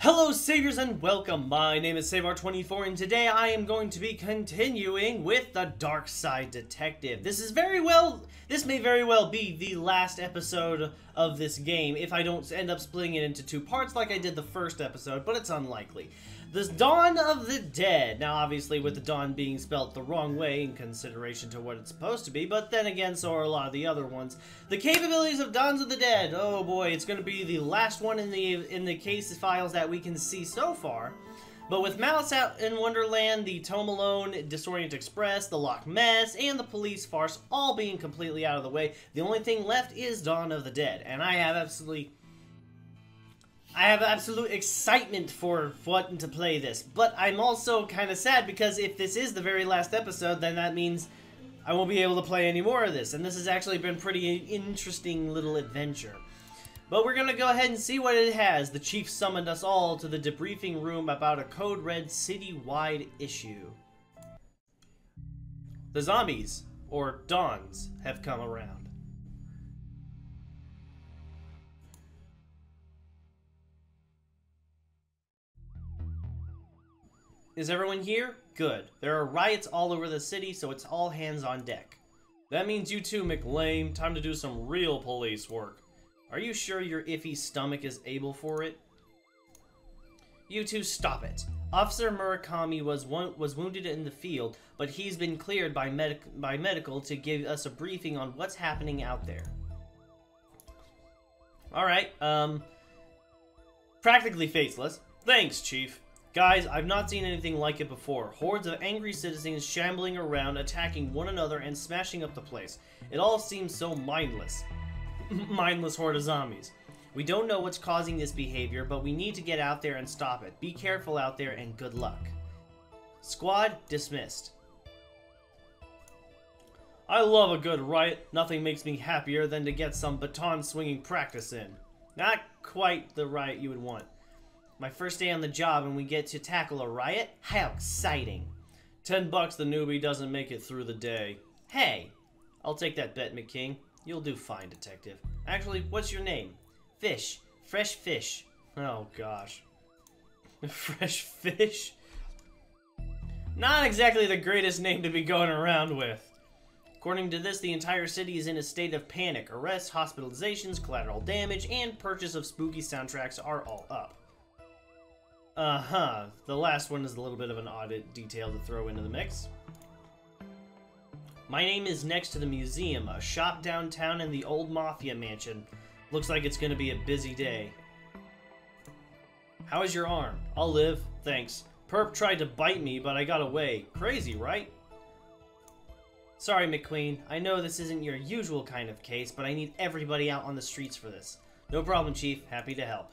Hello Saviors and welcome, my name is Seivar24 and today I am going to be continuing with the Darkside Detective. This may very well be the last episode of this game if I don't end up splitting it into two parts like I did the first episode, but it's unlikely. The Dawn of the Dead. Now obviously with the Dawn being spelled the wrong way in consideration to what it's supposed to be, but then again so are a lot of the other ones. The capabilities of Dawns of the Dead. Oh boy, it's going to be the last one in the case files that we can see so far. But with Malice Out in Wonderland, the Tome Alone, Disorient Express, the Loch Mess, and the Police Farce all being completely out of the way, the only thing left is Dawn of the Dead. And I have absolute excitement for wanting to play this. But I'm also kind of sad because if this is the very last episode, then that means I won't be able to play any more of this. And this has actually been pretty interesting little adventure. But we're going to go ahead and see what it has. The chief summoned us all to the debriefing room about a code red citywide issue. The zombies, or Dawns, have come around. Is everyone here? Good. There are riots all over the city, so it's all hands on deck. That means you too, McLean. Time to do some real police work. Are you sure your iffy stomach is able for it? You two stop it. Officer Murakami was wounded in the field, but he's been cleared by medical to give us a briefing on what's happening out there. Alright, practically faceless. Thanks, Chief. Guys, I've not seen anything like it before. Hordes of angry citizens shambling around, attacking one another and smashing up the place. It all seems so mindless. Mindless horde of zombies. We don't know what's causing this behavior, but we need to get out there and stop it. Be careful out there and good luck. Squad dismissed. I love a good riot. Nothing makes me happier than to get some baton swinging practice in. Not quite the riot you would want. My first day on the job and we get to tackle a riot? How exciting. $10 the newbie doesn't make it through the day. Hey, I'll take that bet, McKing. You'll do fine, detective. Actually, what's your name? Fish. Fresh Fish. Oh, gosh. Fresh Fish? Not exactly the greatest name to be going around with. According to this, the entire city is in a state of panic. Arrests, hospitalizations, collateral damage, and purchase of spooky soundtracks are all up. Uh-huh. The last one is a little bit of an odd detail to throw into the mix. My name is next to the museum, a shop downtown in the old Mafia mansion. Looks like it's gonna be a busy day. How is your arm? I'll live, thanks. Perp tried to bite me, but I got away. Crazy, right? Sorry, McQueen. I know this isn't your usual kind of case, but I need everybody out on the streets for this. No problem, Chief. Happy to help.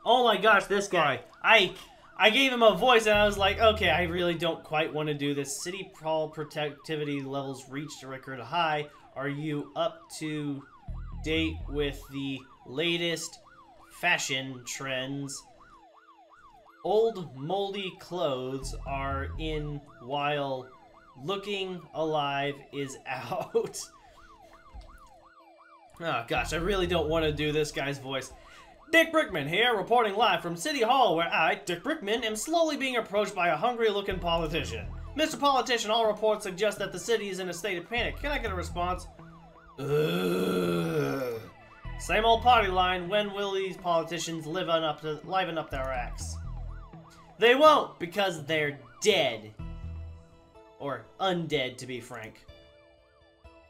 Oh my gosh, this guy. I gave him a voice and I was like, okay, I really don't quite want to do this. City Patrol protectivity levels reached a record high. Are you up to date with the latest fashion trends? Old moldy clothes are in while looking alive is out. Oh gosh, I really don't want to do this guy's voice. Dick Brickman here, reporting live from City Hall, where I, Dick Brickman, am slowly being approached by a hungry-looking politician. Mr. Politician, all reports suggest that the city is in a state of panic. Can I get a response? Ugh. Same old party line. When will these politicians liven up their acts? They won't, because they're dead. Or undead, to be frank.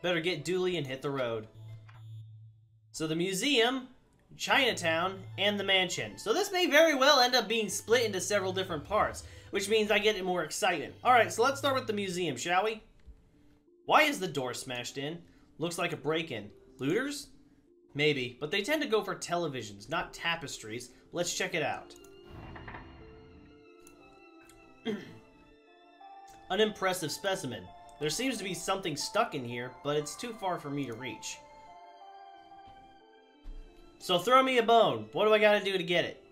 Better get Dooley and hit the road. So the museum, Chinatown, and the mansion. So this may very well end up being split into several different parts, which means I get more excited. Alright, so let's start with the museum, shall we? Why is the door smashed in? Looks like a break-in. Looters? Maybe, but they tend to go for televisions, not tapestries. Let's check it out. Unimpressive specimen. There seems to be something stuck in here, but it's too far for me to reach. So throw me a bone. What do I gotta do to get it?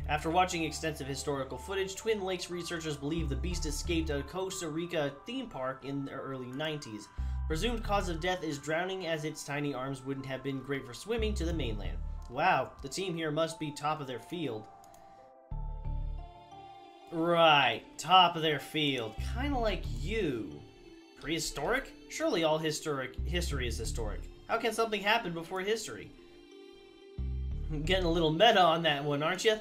After watching extensive historical footage, Twin Lakes researchers believe the beast escaped a Costa Rica theme park in the early 90s. Presumed cause of death is drowning, as its tiny arms wouldn't have been great for swimming to the mainland. Wow, the team here must be top of their field. Right, top of their field. Kind of like you. Prehistoric? Surely all history is historic. How can something happen before history? I'm getting a little meta on that one, aren't you?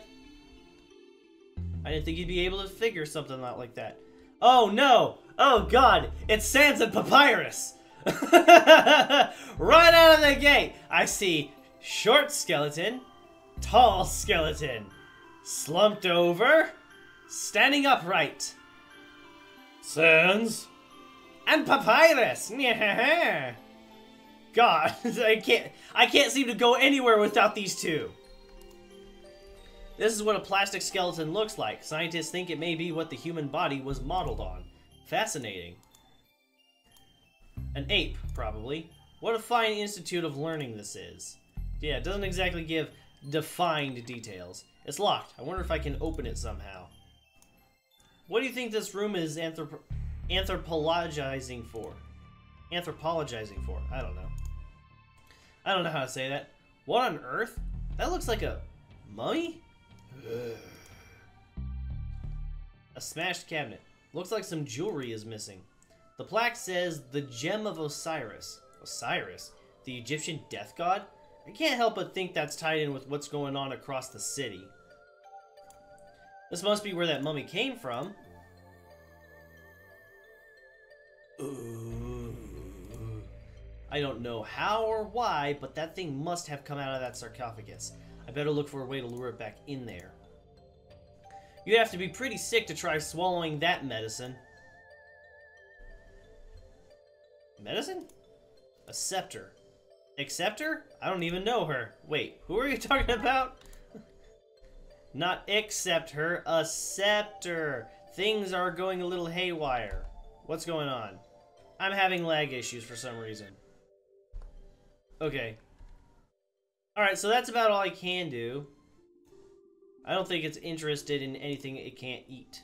I didn't think you'd be able to figure something out like that. Oh no! Oh god! It's Sans and Papyrus! Right out of the gate! I see short skeleton, tall skeleton, slumped over, standing upright. Sans and Papyrus! God, I can't seem to go anywhere without these two. This is what a plastic skeleton looks like. Scientists think it may be what the human body was modeled on. Fascinating. An ape, probably. What a fine institute of learning this is. Yeah, it doesn't exactly give defined details. It's locked. I wonder if I can open it somehow. What do you think this room is anthropologizing for? Anthropologizing for? I don't know. I don't know how to say that. What on earth? That looks like a mummy? A smashed cabinet. Looks like some jewelry is missing. The plaque says the Gem of Osiris. Osiris? The Egyptian death god? I can't help but think that's tied in with what's going on across the city. This must be where that mummy came from. I don't know how or why, but that thing must have come out of that sarcophagus. I better look for a way to lure it back in there. You'd have to be pretty sick to try swallowing that medicine. Medicine? A scepter. Acceptor? I don't even know her. Wait, who are you talking about? Not accept her, a scepter. Things are going a little haywire. What's going on? I'm having lag issues for some reason. Okay. Alright, so that's about all I can do. I don't think it's interested in anything it can't eat.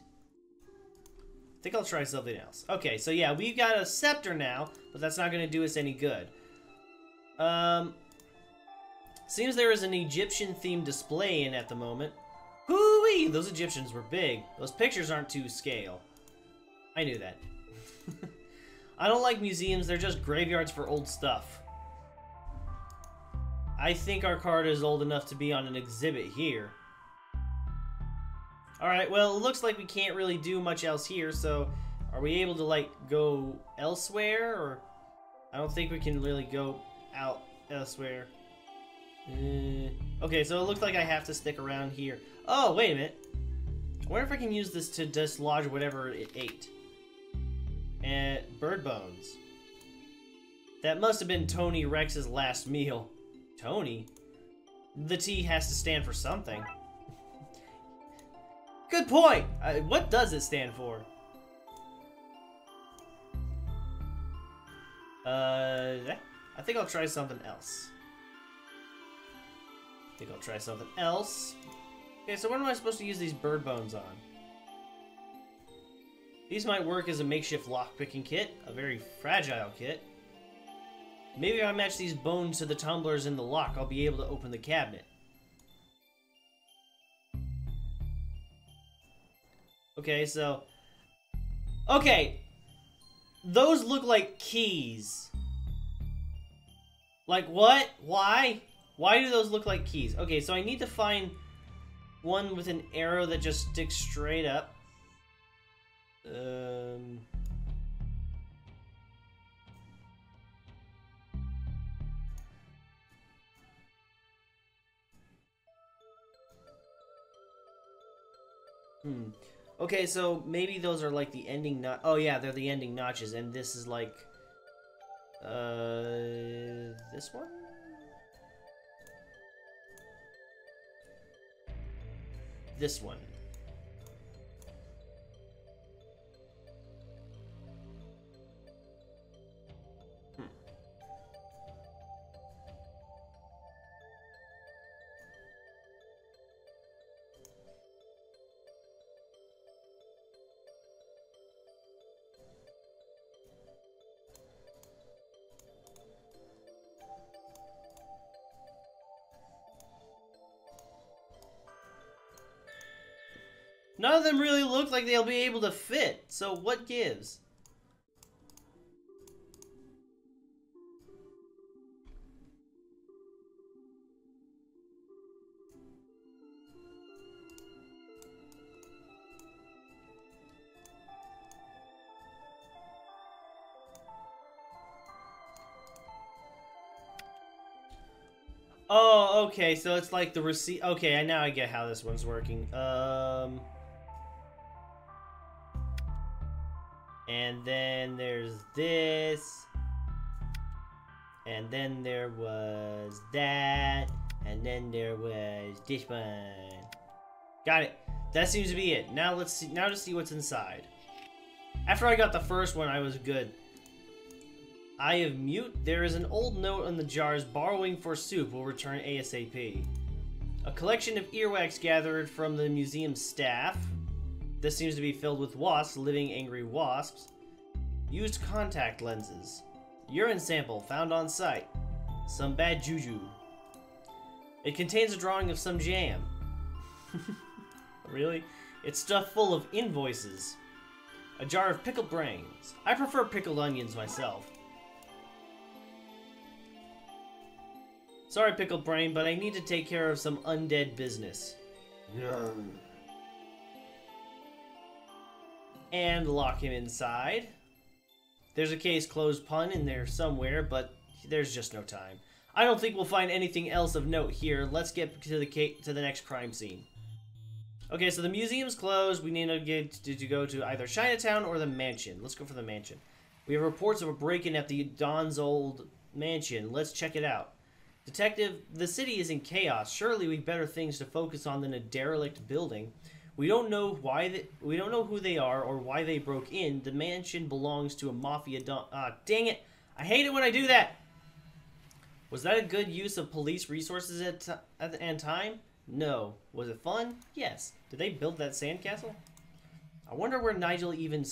I think I'll try something else. Okay, so yeah, we've got a scepter now, but that's not going to do us any good. Seems there is an Egyptian-themed display in at the moment. Hoo-wee! Those Egyptians were big. Those pictures aren't to scale. I knew that. I don't like museums, they're just graveyards for old stuff. I think our card is old enough to be on an exhibit here. Alright, well, it looks like we can't really do much else here, so are we able to, like, go elsewhere, or... I don't think we can really go out elsewhere. Okay, so it looks like I have to stick around here. Oh, wait a minute. I wonder if I can use this to dislodge whatever it ate. And bird bones. That must have been Tony Rex's last meal. Tony? The T has to stand for something. Good point! What does it stand for? I think I'll try something else. Okay, so what am I supposed to use these bird bones on? These might work as a makeshift lockpicking kit, a very fragile kit. Maybe if I match these bones to the tumblers in the lock, I'll be able to open the cabinet. Okay, so... Okay! Those look like keys. Like, what? Why? Why do those look like keys? Okay, so I need to find one with an arrow that just sticks straight up. Okay, so maybe those are like the ending notch. Oh yeah, they're the ending notches, and this is like... this one? This one. None of them really look like they'll be able to fit, so what gives? Oh, okay, so it's like the receipt. Okay, now I get how this one's working. And then there's this. And then there was that. And then there was this one. Got it. That seems to be it. Now let's see. Now to see what's inside. After I got the first one, I was good. Eye of Mute. There is an old note on the jars. Borrowing for soup will return ASAP. A collection of earwax gathered from the museum staff. This seems to be filled with wasps, living angry wasps. Used contact lenses. Urine sample found on site. Some bad juju. It contains a drawing of some jam. Really? It's stuffed full of invoices. A jar of pickled brains. I prefer pickled onions myself. Sorry, Pickled Brain, but I need to take care of some undead business. And lock him inside. There's a case closed pun in there somewhere, but there's just no time. I don't think we'll find anything else of note here. Let's get to the next crime scene. Okay, so the museum's closed. We need to go to either Chinatown or the mansion. Let's go for the mansion. We have reports of a break-in at the Don's old mansion. Let's check it out. Detective, the city is in chaos. Surely we've better things to focus on than a derelict building. We don't know we don't know who they are or why they broke in. The mansion belongs to a mafia don. Dang it! I hate it when I do that. Was that a good use of police resources and time? No. Was it fun? Yes. Did they build that sandcastle? I wonder where Nigel even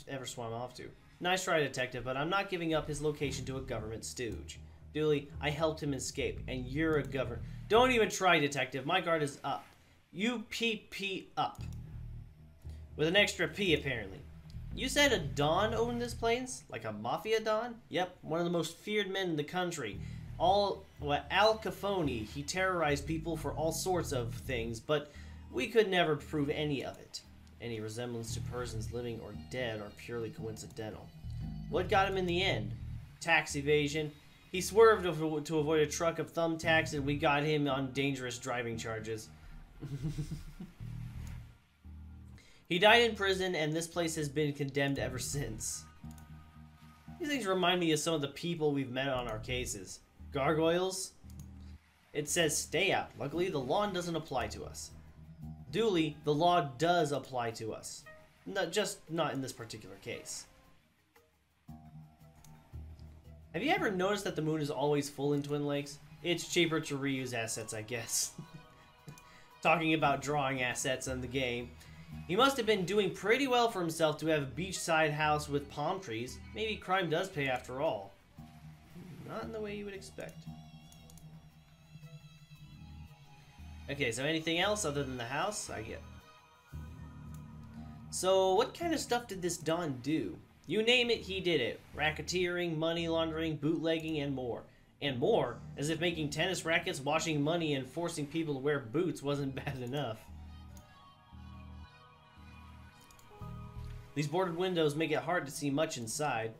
ever swam off to. Nice try, detective, but I'm not giving up his location to a government stooge. Dooley, I helped him escape, and you're a governor. Don't even try, detective. My guard is up. UPP up. With an extra P, apparently. You said a Don owned this place? Like a mafia Don? Yep, one of the most feared men in the country. Al Capone, he terrorized people for all sorts of things, but we could never prove any of it. Any resemblance to persons living or dead are purely coincidental. What got him in the end? Tax evasion. He swerved to avoid a truck of thumbtacks, and we got him on dangerous driving charges. He died in prison, and this place has been condemned ever since. These things remind me of some of the people we've met on our cases. Gargoyles? It says stay out. Luckily, the law doesn't apply to us. Dooley, the law does apply to us. Not in this particular case. Have you ever noticed that the moon is always full in Twin Lakes? It's cheaper to reuse assets, I guess. Talking about drawing assets in the game. He must have been doing pretty well for himself to have a beachside house with palm trees. Maybe crime does pay after all. Not in the way you would expect. Okay, so anything else other than the house? I get. So, what kind of stuff did this Don do? You name it, he did it. Racketeering, money laundering, bootlegging, and more. And more, as if making tennis rackets, washing money, and forcing people to wear boots wasn't bad enough. These boarded windows make it hard to see much inside.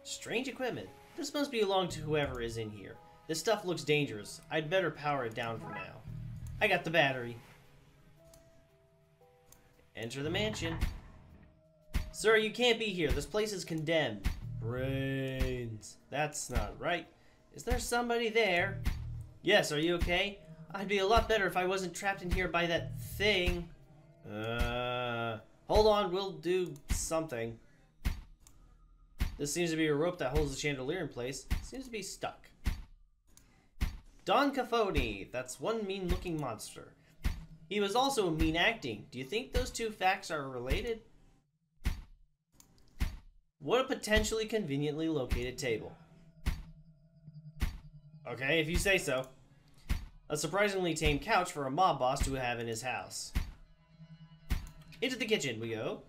Strange equipment. This must belong to whoever is in here. This stuff looks dangerous. I'd better power it down for now. I got the battery. Enter the mansion. Sir, you can't be here. This place is condemned. Brains. That's not right. Is there somebody there? Yes, are you okay? I'd be a lot better if I wasn't trapped in here by that thing. Hold on, we'll do something. This seems to be a rope that holds the chandelier in place. Seems to be stuck. Don Capone. That's one mean-looking monster. He was also mean acting. Do you think those two facts are related? What a potentially conveniently located table. Okay, if you say so. A surprisingly tame couch for a mob boss to have in his house. Into the kitchen we go.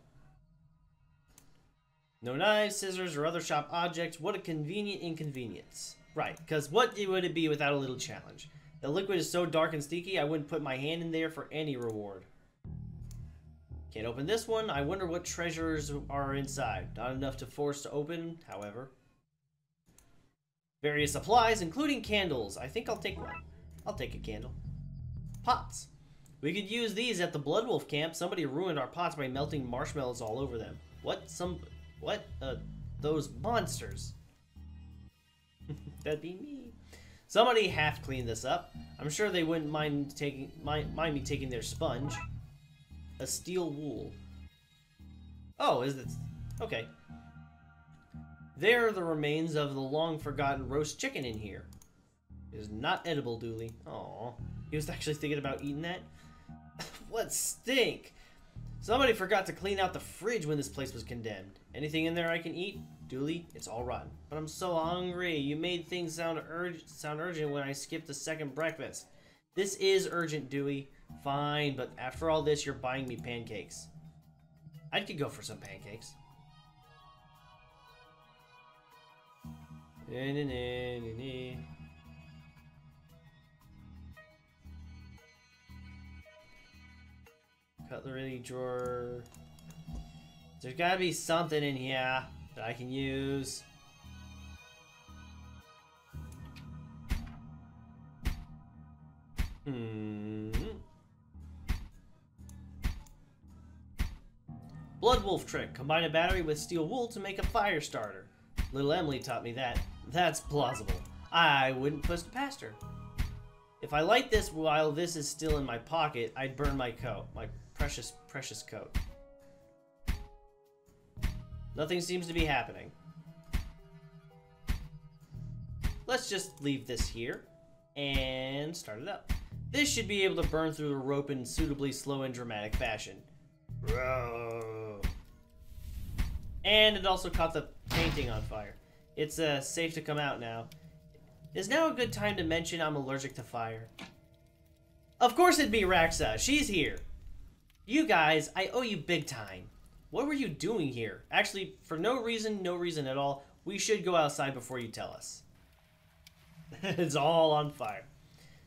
No knives, scissors, or other sharp objects. What a convenient inconvenience. Right, because what would it be without a little challenge? The liquid is so dark and sticky, I wouldn't put my hand in there for any reward. Can't open this one. I wonder what treasures are inside. Not enough to force to open, however. Various supplies, including candles. I think I'll take one. I'll take a candle. Pots. We could use these at the Blood Wolf camp. Somebody ruined our pots by melting marshmallows all over them. What? Those monsters. That'd be me. Somebody half cleaned this up. I'm sure they wouldn't mind me taking their sponge. A steel wool. Oh, is it? Okay. There are the remains of the long-forgotten roast chicken in here. It is not edible, Dooley. Aww. He was actually thinking about eating that? What stink! Somebody forgot to clean out the fridge when this place was condemned. Anything in there I can eat? Dooley, it's all rotten. But I'm so hungry. You made things sound urgent when I skipped the second breakfast. This is urgent, Dewey. Fine, but after all this, you're buying me pancakes. I could go for some pancakes. Cutlery drawer. There's gotta be something in here that I can use. Blood Wolf trick. Combine a battery with steel wool to make a fire starter. Little Emily taught me that. That's plausible. I wouldn't push past her. If I light this while this is still in my pocket, I'd burn my coat. My precious, precious coat. Nothing seems to be happening. Let's just leave this here and start it up. This should be able to burn through the rope in suitably slow and dramatic fashion. Whoa. And it also caught the painting on fire. It's safe to come out now. Is now a good time to mention I'm allergic to fire? Of course it'd be Raxa. She's here. You guys, I owe you big time. What were you doing here? Actually, for no reason at all, we should go outside before you tell us. It's all on fire.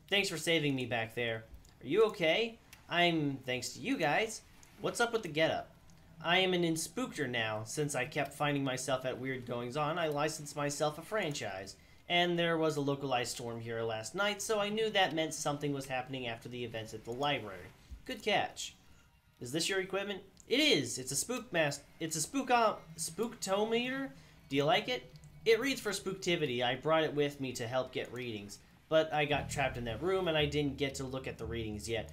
Thanks for saving me back there. Are you okay? Thanks to you guys. What's up with the getup? I am an inspector now. Since I kept finding myself at weird goings-on, I licensed myself a franchise. And there was a localized storm here last night, so I knew that meant something was happening after the events at the library. Good catch. Is this your equipment? It is. It's a spooktometer. Do you like it? It reads for spooktivity. I brought it with me to help get readings. But I got trapped in that room and I didn't get to look at the readings yet.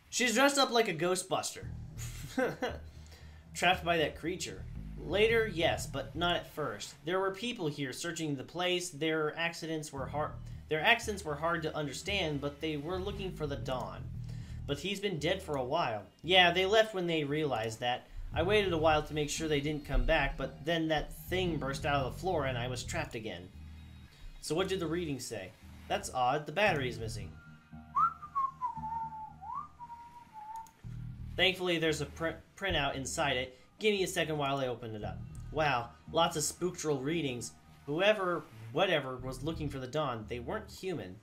She's dressed up like a Ghostbuster. Trapped by that creature. Later, yes, but not at first. There were people here searching the place. Their accents were hard to understand, but they were looking for the Dawn. But he's been dead for a while. Yeah, they left when they realized that. I waited a while to make sure they didn't come back, but then that thing burst out of the floor and I was trapped again. So what did the reading say? That's odd. The battery is missing. Thankfully, there's a printout inside it. Give me a second while I open it up. Wow, lots of spectral readings. Whatever was looking for the Dawn, they weren't human.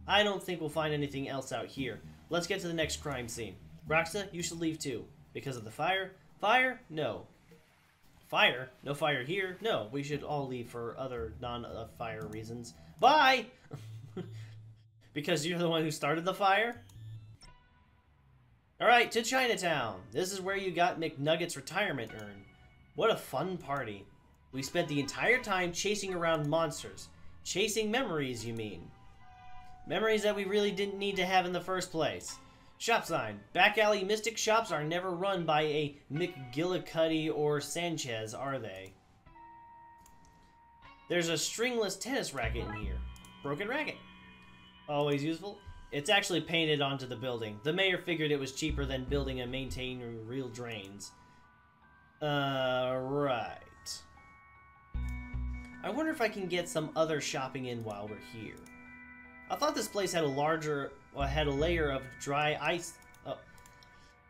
I don't think we'll find anything else out here. Let's get to the next crime scene. Roxa, you should leave too. Because of the fire? Fire? No. Fire? No fire here? No, we should all leave for other non-fire reasons. Bye! Because you're the one who started the fire? Alright, to Chinatown. This is where you got McNugget's retirement urn. What a fun party. We spent the entire time chasing around monsters. Chasing memories, you mean. Memories that we really didn't need to have in the first place. Shop sign. Back alley mystic shops are never run by a McGillicuddy or Sanchez, are they? There's a stringless tennis racket in here. Broken racket. Always useful. It's actually painted onto the building. The mayor figured it was cheaper than building and maintaining real drains. Right. I wonder if I can get some other shopping in while we're here. I thought this place had had a layer of dry ice. Oh.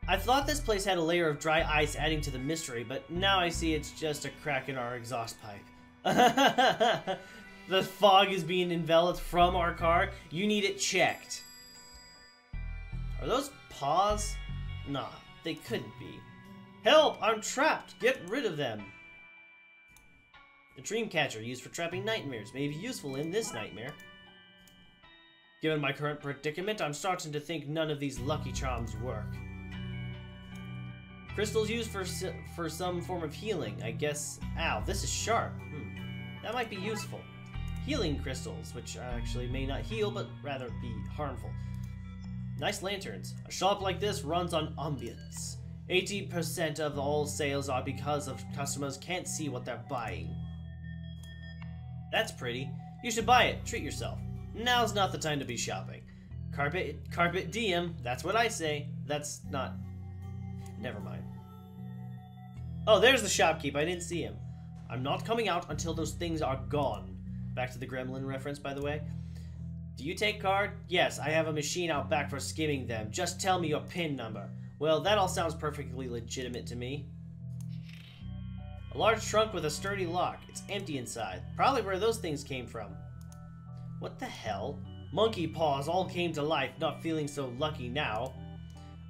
I thought this place had a layer of dry ice adding to the mystery, but now I see it's just a crack in our exhaust pipe. The fog is being enveloped from our car. You need it checked. Are those paws? Nah, they couldn't be. Help! I'm trapped! Get rid of them! The dream catcher used for trapping nightmares may be useful in this nightmare. Given my current predicament, I'm starting to think none of these lucky charms work. Crystals used for some form of healing, I guess. Ow, this is sharp. That might be useful. Healing crystals, which actually may not heal, but rather be harmful. Nice lanterns. A shop like this runs on ambience. 80% of all sales are because of customers can't see what they're buying. That's pretty. You should buy it. Treat yourself. Now's not the time to be shopping. Carpet diem. That's what I say. That's not... Never mind. Oh, there's the shopkeep. I didn't see him. I'm not coming out until those things are gone. Back to the gremlin reference, by the way. Do you take card? Yes, I have a machine out back for skimming them. Just tell me your PIN number. Well, that all sounds perfectly legitimate to me. A large trunk with a sturdy lock. It's empty inside. Probably where those things came from. What the hell? Monkey paws all came to life, not feeling so lucky now.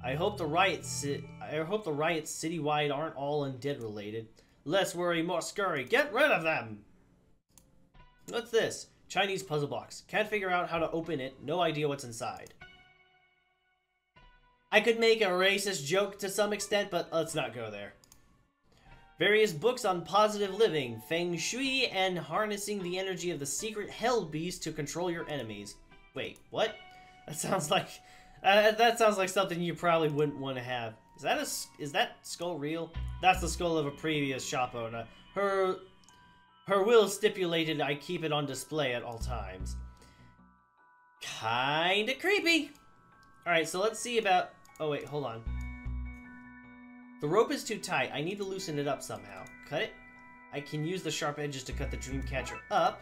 I hope the riots citywide aren't all undead related. Less worry, more scurry. Get rid of them! What's this? Chinese puzzle box. Can't figure out how to open it. No idea what's inside. I could make a racist joke to some extent, but let's not go there. Various books on positive living, feng shui, and harnessing the energy of the secret hell beast to control your enemies. Wait, what? That sounds like something you probably wouldn't want to have. Is that skull real? That's the skull of a previous shop owner. Her will stipulated I keep it on display at all times. Kinda creepy. Alright, so let's see about... Oh wait, hold on. The rope is too tight. I need to loosen it up somehow. Cut it. I can use the sharp edges to cut the dream catcher up.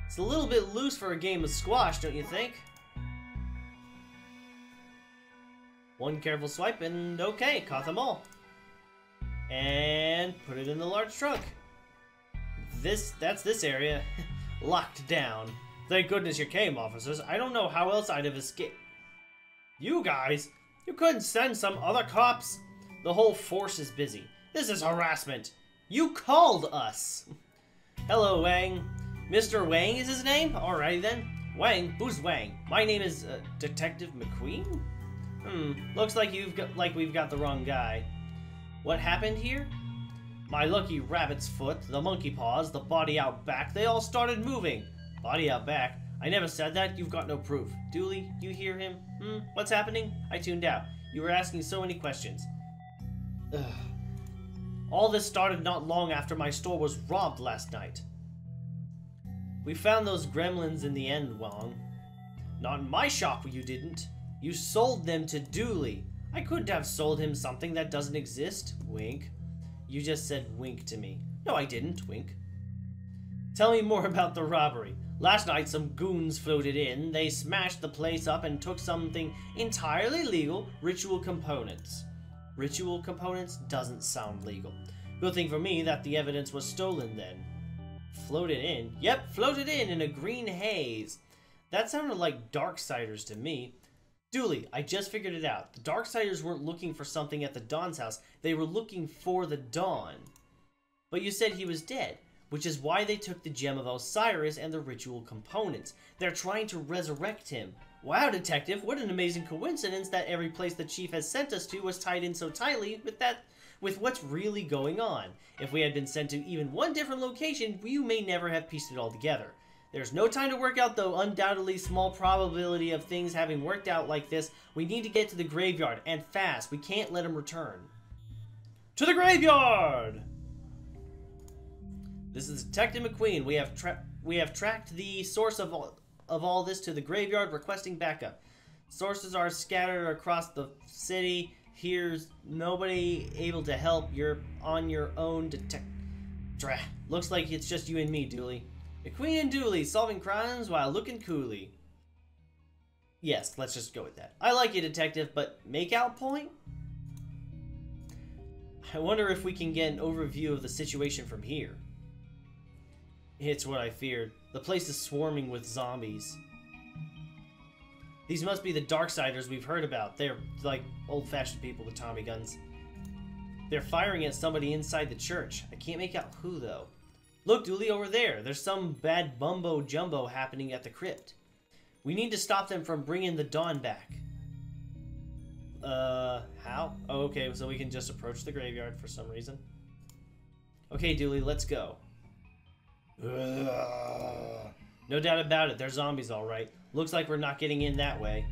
It's a little bit loose for a game of squash, don't you think? One careful swipe and okay, caught them all. And put it in the large trunk. That's this area. Locked down. Thank goodness you came, officers. I don't know how else I'd have escaped. You guys? You couldn't send some other cops? The whole force is busy. This is harassment. You called us. Hello, Wang. Mr. Wang is his name? Alrighty then. Wang? Who's Wang? My name is, Detective McQueen? Looks like we've got the wrong guy. What happened here? My lucky rabbit's foot, the monkey paws, the body out back, they all started moving. Body out back? I never said that. You've got no proof. Dooley, you hear him? What's happening? I tuned out. You were asking so many questions. Ugh. All this started not long after my store was robbed last night. We found those gremlins in the end, Wong. Not in my shop, you didn't. You sold them to Dooley. I couldn't have sold him something that doesn't exist. Wink. You just said wink to me. No, I didn't. Wink. Tell me more about the robbery. Last night, some goons floated in. They smashed the place up and took something entirely legal, ritual components. Ritual components doesn't sound legal. Good thing for me that the evidence was stolen then. Floated in? Yep, floated in a green haze. That sounded like Darksiders to me. Dooley, I just figured it out. The Darksiders weren't looking for something at the Dawn's house. They were looking for the Dawn. But you said he was dead, which is why they took the Gem of Osiris and the ritual components. They're trying to resurrect him. Wow, Detective, what an amazing coincidence that every place the Chief has sent us to was tied in so tightly with what's really going on. If we had been sent to even one different location, you may never have pieced it all together. There's no time to work out the undoubtedly small probability of things having worked out like this. We need to get to the graveyard, and fast. We can't let him return. To the graveyard! This is Detective McQueen. We have tracked the source of all this to the graveyard, requesting backup. Sources are scattered across the city. Here's nobody able to help. You're on your own, Drah. Looks like it's just you and me, Dooley. McQueen and Dooley solving crimes while looking coolly. Yes, let's just go with that. I like you, detective, but make-out point? I wonder if we can get an overview of the situation from here. It's what I feared. The place is swarming with zombies. These must be the Darksiders we've heard about. They're like old-fashioned people with Tommy guns. They're firing at somebody inside the church. I can't make out who, though. Look, Dooley, over there. There's some bad bumbo-jumbo happening at the crypt. We need to stop them from bringing the dawn back. How? Oh, okay, so we can just approach the graveyard for some reason. Okay, Dooley, let's go. No doubt about it, they're zombies all right. Looks like we're not getting in that way.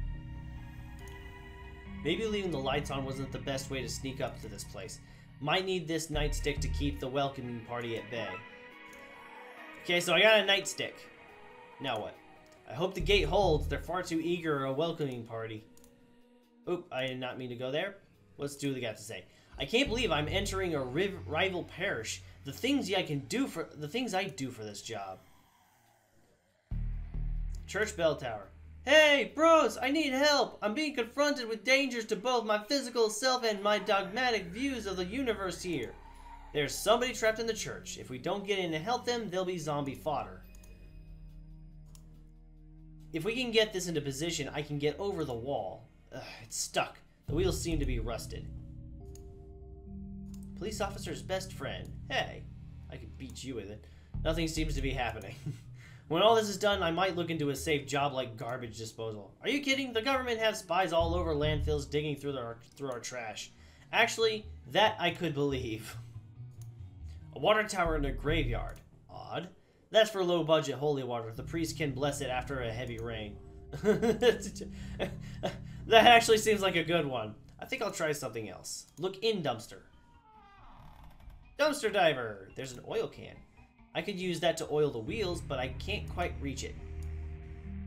Maybe leaving the lights on wasn't the best way to sneak up to this place. Might need this nightstick to keep the welcoming party at bay. Okay, so I got a nightstick. Now what? I hope the gate holds. They're far too eager a welcoming party. Oop, I did not mean to go there. What's Dooley got to say? I can't believe I'm entering a rival parish. The things I do for this job. Church bell tower. Hey, bros, I need help. I'm being confronted with dangers to both my physical self and my dogmatic views of the universe here. There's somebody trapped in the church. If we don't get in to help them, they'll be zombie fodder. If we can get this into position, I can get over the wall. Ugh, it's stuck. The wheels seem to be rusted. Police officer's best friend. Hey, I could beat you with it. Nothing seems to be happening. When all this is done, I might look into a safe job like garbage disposal. Are you kidding? The government has spies all over landfills digging through our trash. Actually, that I could believe. A water tower in a graveyard. Odd. That's for low-budget holy water. The priest can bless it after a heavy rain. That actually seems like a good one. I think I'll try something else. Look in dumpster. Dumpster diver. There's an oil can. I could use that to oil the wheels, but I can't quite reach it.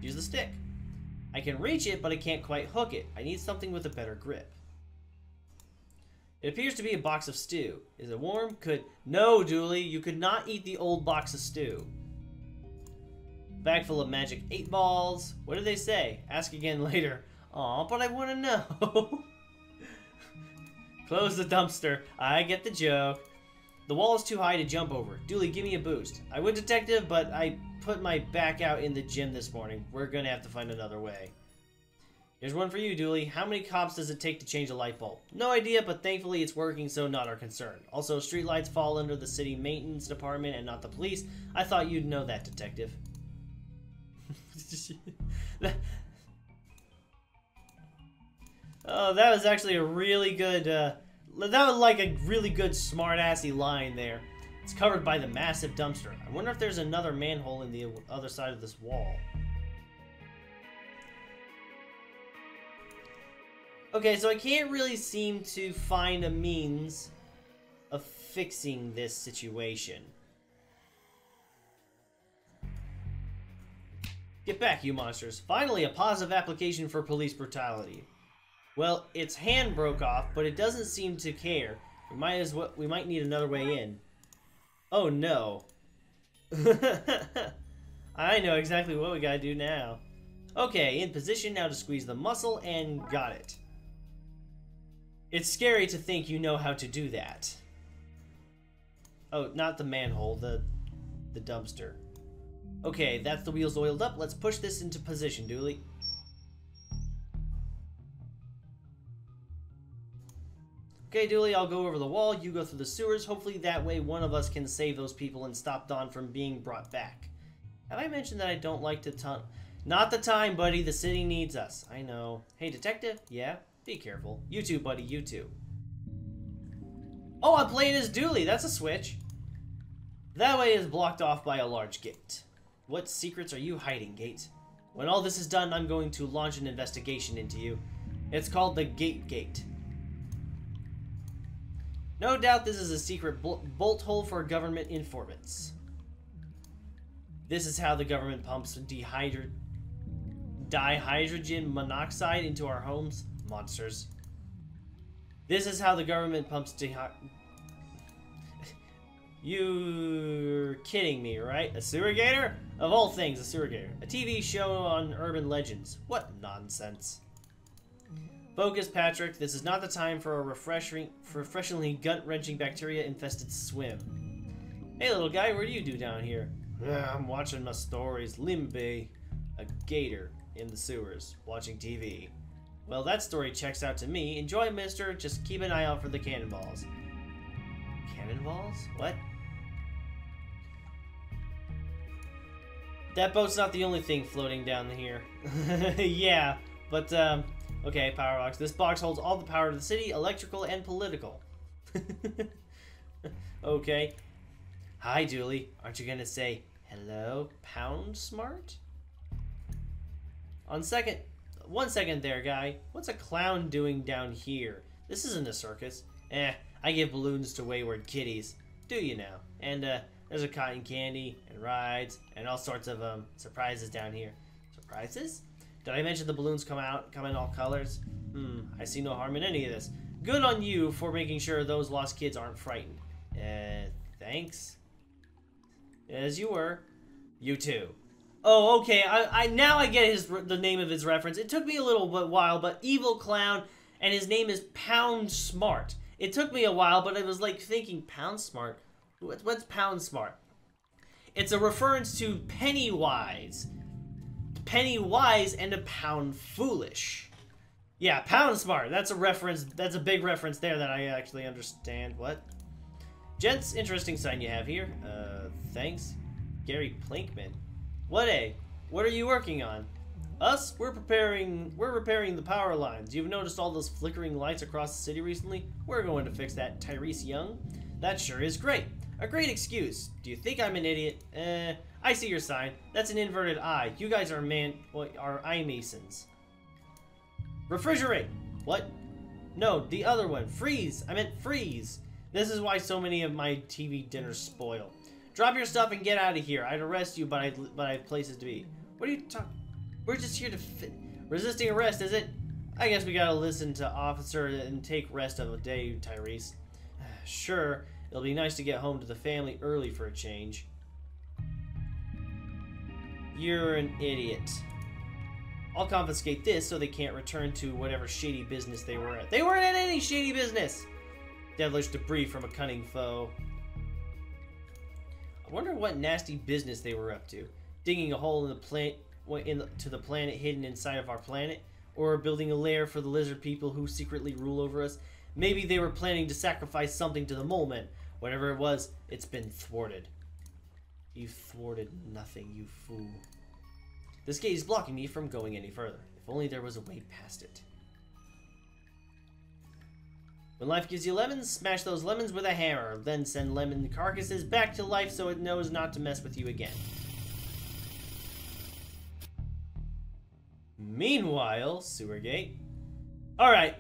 Use the stick. I can reach it, but I can't quite hook it. I need something with a better grip. It appears to be a box of stew. Is it warm? No, Dooley, you could not eat the old box of stew. Bag full of magic 8 balls. What did they say? Ask again later. Aw, but I want to know. Close the dumpster. I get the joke. The wall is too high to jump over. Dooley, give me a boost. I would, detective, but I put my back out in the gym this morning. We're gonna have to find another way. Here's one for you, Dooley. How many cops does it take to change a light bulb? No idea, but thankfully it's working, so not our concern. Also, streetlights fall under the city maintenance department and not the police. I thought you'd know that, detective. Oh, that was actually a really good, that was like a really good smart-assy line there. It's covered by the massive dumpster. I wonder if there's another manhole in the other side of this wall. Okay, so I can't really seem to find a means of fixing this situation. Get back, you monsters. Finally, a positive application for police brutality. Well, its hand broke off, but it doesn't seem to care. We might need another way in. Oh no. I know exactly what we gotta do now. Okay, in position now to squeeze the muscle, and got it. It's scary to think you know how to do that. Oh, not the manhole, the dumpster. Okay, that's the wheels oiled up. Let's push this into position, Dooley. Okay, Dooley, I'll go over the wall, you go through the sewers. Hopefully that way one of us can save those people and stop Dawn from being brought back. Have I mentioned that I don't like to Not the time, buddy. The city needs us. I know. Hey, detective? Yeah? Be careful. You too, buddy. You too. Oh, I'm playing as Dooley. That's a switch. That way is blocked off by a large gate. What secrets are you hiding, Gate? When all this is done, I'm going to launch an investigation into you. It's called the Gate. No doubt this is a secret bolt hole for government informants. This is how the government pumps dihydrogen monoxide into our homes. Monsters. This is how the government pumps You're kidding me, right? A sewer gator? Of all things, a sewer gator. A TV show on urban legends. What nonsense. Focus, Patrick. This is not the time for a refreshingly gut-wrenching bacteria-infested swim. Hey, little guy, what do you do down here? I'm watching my stories. Limbe, a gator in the sewers, watching TV. Well, that story checks out to me. Enjoy, mister. Just keep an eye out for the cannonballs. Cannonballs? What? That boat's not the only thing floating down here. Yeah, but, okay, power box. This box holds all the power of the city, electrical and political. Okay. Hi, Dooley. Aren't you gonna say, hello, Pound Smart? One second there, guy. What's a clown doing down here? This isn't a circus. I give balloons to wayward kitties. Do you now? And, there's a cotton candy, and rides, and all sorts of, surprises down here. Surprises? Did I mention the balloons come in all colors? I see no harm in any of this. Good on you for making sure those lost kids aren't frightened. Thanks. As you were. You too. Oh, okay, now I get the name of his reference. It took me a little while, but evil clown, and his name is Pound Smart. It took me a while, but I was like thinking, Pound Smart? What's Pound Smart? It's a reference to Pennywise. Pennywise and a pound foolish. Yeah, Pound Smart. That's a reference. That's a big reference there that I actually understand. What? Gents, interesting sign you have here. Thanks. Gary Plankman. What are you working on? Us? We're repairing the power lines. You've noticed all those flickering lights across the city recently? We're going to fix that, Tyrese Young. That sure is great. A great excuse. Do you think I'm an idiot? I see your sign. That's an inverted eye. You guys are eye masons. Refrigerate. What? No, the other one. Freeze. I meant freeze. This is why so many of my TV dinners spoil. Drop your stuff and get out of here. I'd arrest you, but I have places to be. What are you talking? We're just here to resisting arrest, is it? I guess we gotta listen to officer and take rest of a day, Tyrese. Sure. It'll be nice to get home to the family early for a change. You're an idiot. I'll confiscate this so they can't return to whatever shady business they were at. They weren't in any shady business! Devilish debris from a cunning foe. I wonder what nasty business they were up to. Digging a hole in the to the planet hidden inside of our planet? Or building a lair for the lizard people who secretly rule over us? Maybe they were planning to sacrifice something to the mole men. Whatever it was, it's been thwarted. You thwarted nothing, you fool. This gate is blocking me from going any further. If only there was a way past it. When life gives you lemons, smash those lemons with a hammer. Then send lemon carcasses back to life so it knows not to mess with you again. Meanwhile, Sewergate. Alright.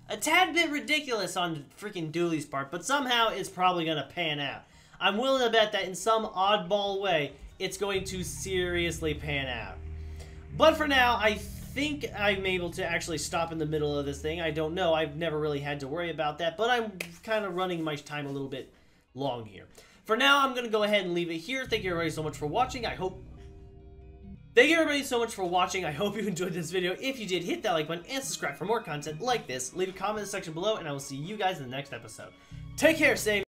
A tad bit ridiculous on freaking Dooley's part, but somehow it's probably gonna pan out. I'm willing to bet that in some oddball way, it's going to seriously pan out. But for now, I think I'm able to actually stop in the middle of this thing. I don't know. I've never really had to worry about that, but I'm kind of running my time a little bit long here. For now, I'm going to go ahead and leave it here. Thank you everybody so much for watching. Thank you everybody so much for watching. I hope you enjoyed this video. If you did, hit that like button and subscribe for more content like this. Leave a comment in the section below, and I will see you guys in the next episode. Take care, Seivar.